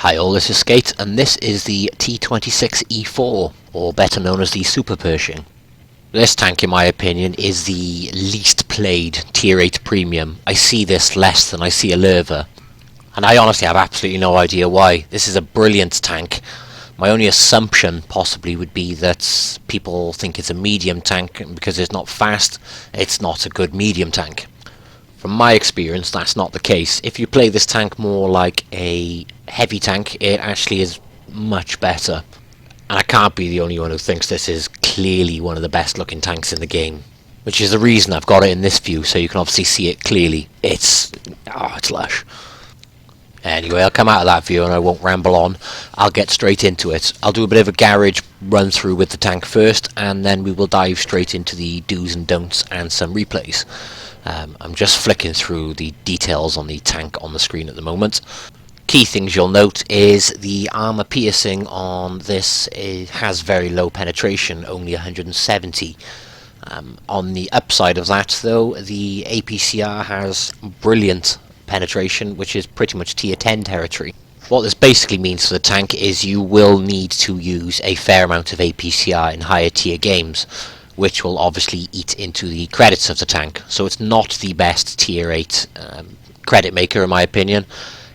Hi all, this is Skate, and this is the T26E4, or better known as the Super Pershing. This tank, in my opinion, is the least played Tier 8 Premium. I see this less than I see a Lerva, and I honestly have absolutely no idea why. This is a brilliant tank. My only assumption, possibly, would be that people think it's a medium tank, and because it's not fast, it's not a good medium tank. From my experience, that's not the case. If you play this tank more like a heavy tank, it actually is much better. And I can't be the only one who thinks this is clearly one of the best looking tanks in the game. Which is the reason I've got it in this view, so you can obviously see it clearly. It's lush. Anyway, I'll come out of that view and I won't ramble on. I'll get straight into it. I'll do a bit of a garage run through with the tank first, and then we will dive straight into the do's and don'ts and some replays. I'm just flicking through the details on the tank on the screen at the moment. Key things you'll note is the armour piercing on this has very low penetration, only 170. On the upside of that though, the APCR has brilliant penetration, which is pretty much tier 10 territory. What this basically means for the tank is you will need to use a fair amount of APCR in higher tier games, which will obviously eat into the credits of the tank. So it's not the best tier 8 credit maker in my opinion.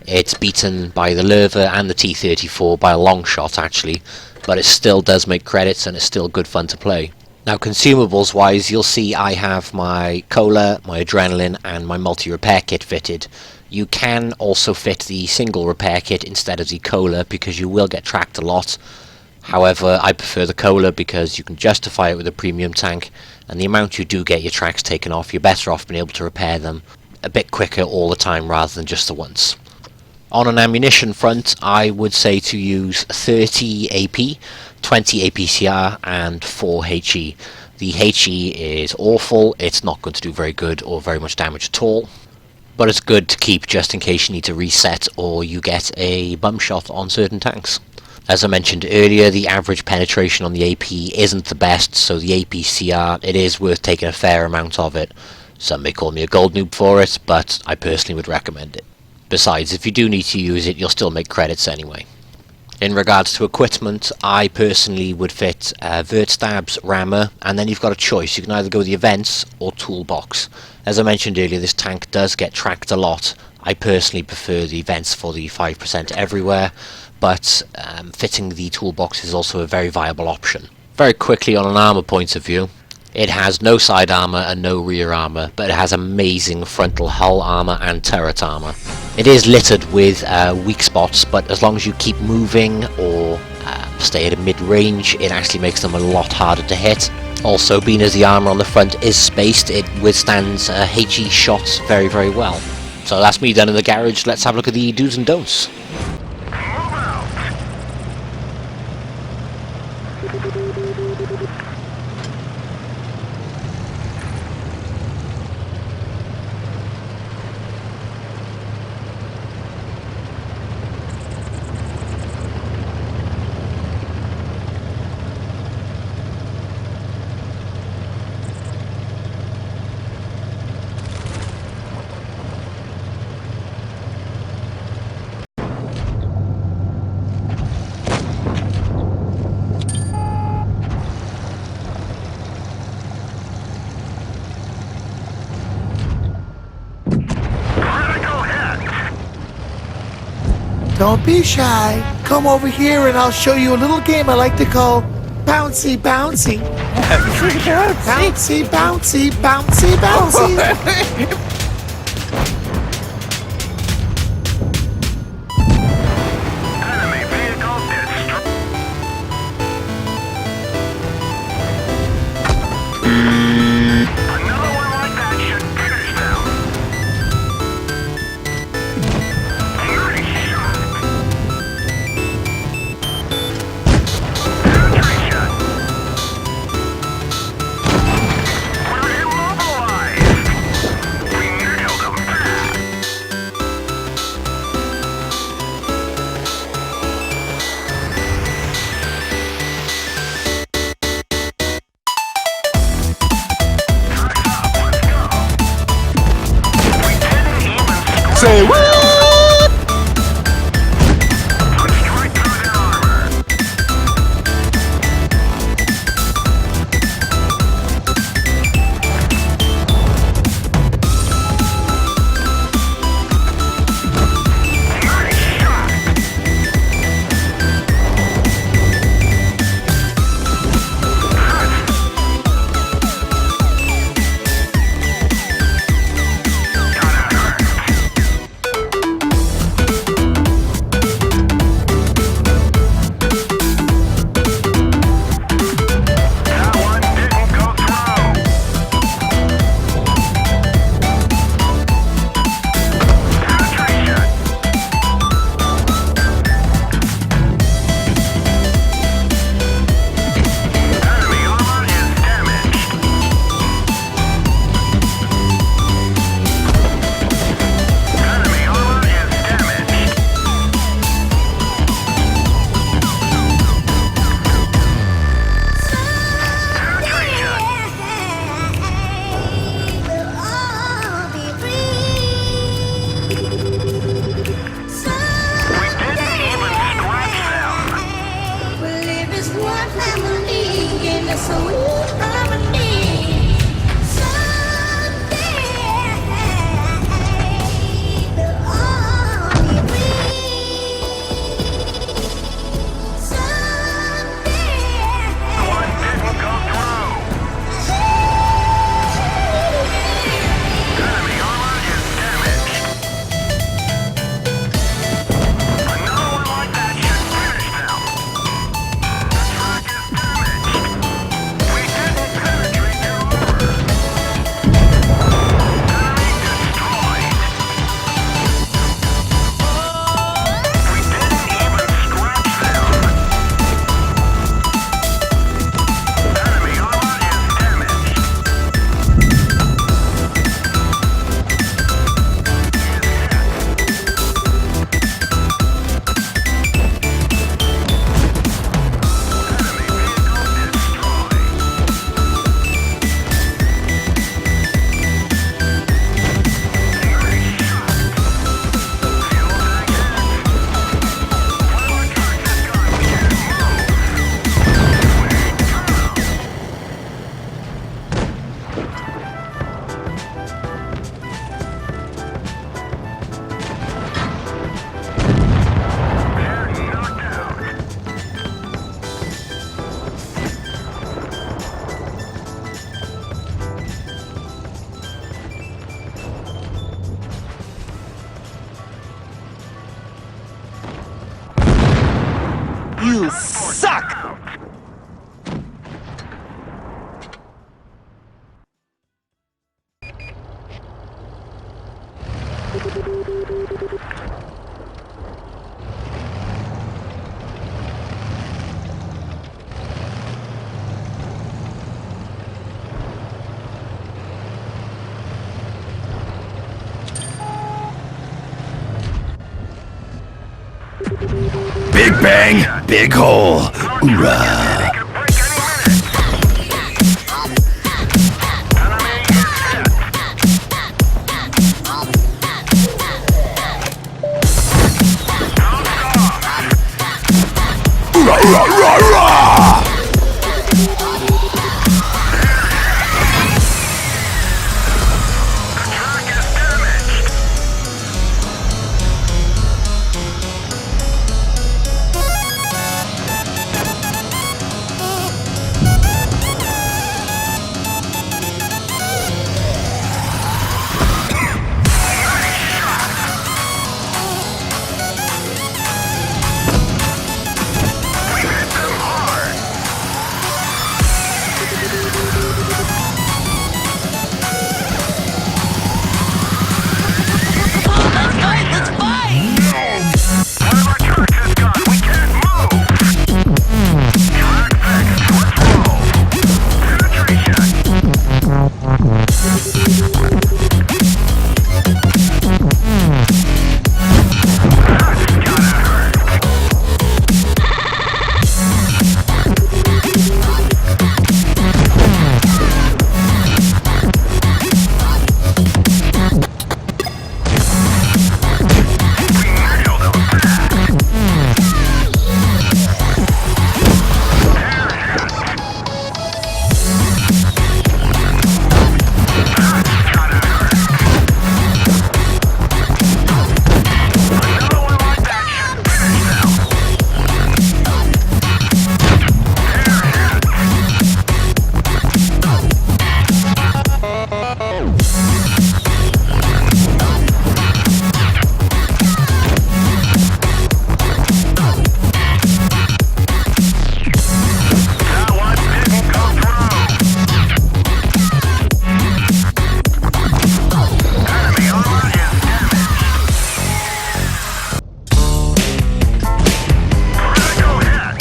It's beaten by the Lerva and the T34 by a long shot actually, but it still does make credits and it's still good fun to play. Now consumables wise, you'll see I have my cola, my adrenaline and my multi-repair kit fitted. You can also fit the single repair kit instead of the cola because you will get tracked a lot. However, I prefer the cola because you can justify it with a premium tank, and the amount you do get your tracks taken off, you're better off being able to repair them a bit quicker all the time rather than just the once. On an ammunition front, I would say to use 30 AP, 20 APCR and 4 HE. The HE is awful, it's not going to do very good or very much damage at all, but it's good to keep just in case you need to reset or you get a bum shot on certain tanks. As I mentioned earlier, the average penetration on the AP isn't the best, so the APCR, it is worth taking a fair amount of it. Some may call me a gold noob for it, but I personally would recommend it. Besides, if you do need to use it, you'll still make credits anyway. In regards to equipment, I personally would fit vert stabs, rammer, and then you've got a choice. You can either go with the events or toolbox. As I mentioned earlier, this tank does get tracked a lot. I personally prefer the events for the 5% everywhere, but fitting the toolbox is also a very viable option. Very quickly on an armour point of view, it has no side armour and no rear armour, but it has amazing frontal hull armour and turret armour. It is littered with weak spots, but as long as you keep moving or stay at a mid-range, it actually makes them a lot harder to hit. Also, being as the armour on the front is spaced, it withstands HE shots very, very well. So that's me done in the garage. Let's have a look at the do's and don'ts. Don't be shy. Come over here and I'll show you a little game I like to call Bouncy Bouncy. Bouncy Bouncy Bouncy Bouncy. You suck! Big bang, big hole. Hoorah! Hoorah, hoorah, hoorah, hoorah!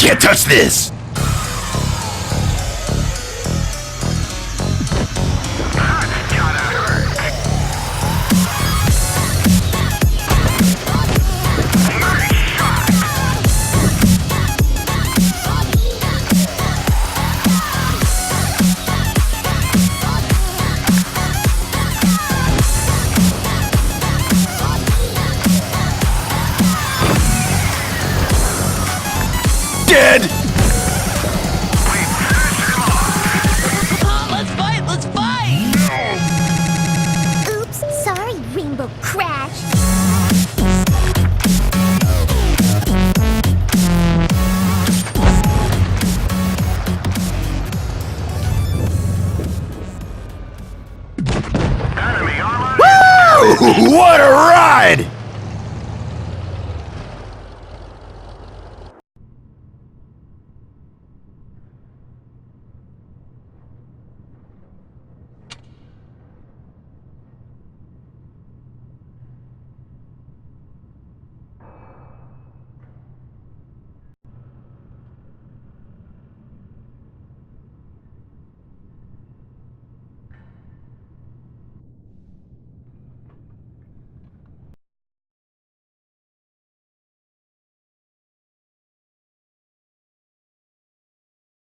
Can't touch this! Dead!